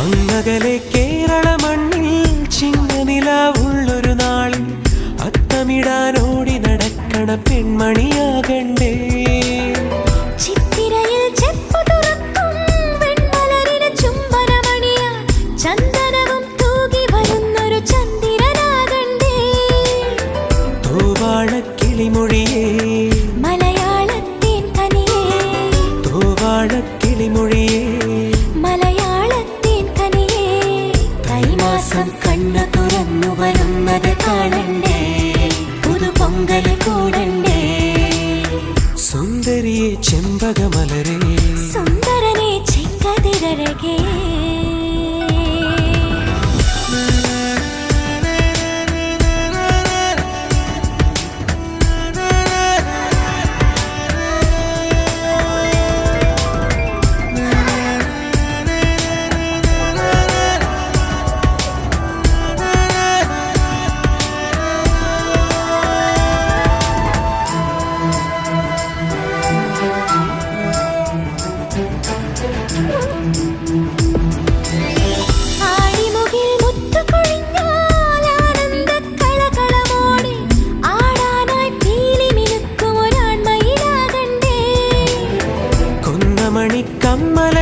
അങ്ങകലെ കേരള മണ്ണിൽ ചിങ്ങനിലാവുള്ളൊരു നാളിൽ അത്തമിടാനോടി നടക്കണ പെൺമണിയാകണ്ടേ. ചിത്തിരയിൽ ചെപ്പു തുറക്കും വെൺമലരിന് ചുംബനമണിയാ ചന്ദനവും തൂകി വരുന്നൊരു ചന്ദ്രനാകണ്ടേ. തൂവാഴക്കിളിമൊഴിയേ മലയാളത്തിൻ കനിയേ, തൂവാഴക്കിളിമൊഴിയേ മലയാളത്തിൻ കനിയേ. കൈമാസം കണ്ണു തുറന്നു വരുന്നത് കാണണ്ടേ, പുതുപൊങ്കൽ കൂടണ്ടേ. സുന്ദരിയെ ചെമ്പകമലരേ, സുന്ദരനെ ചെങ്കതിരഴകേ. ആഴിമുകിൽ മുത്തുകൊഴിഞ്ഞാൽ ആനന്ദക്കളകളമോടെ ആടാനായി പീലി മിനുക്കും ഒരാൺമയിലാകണ്ടേ. കൊന്നമണി കമ്മല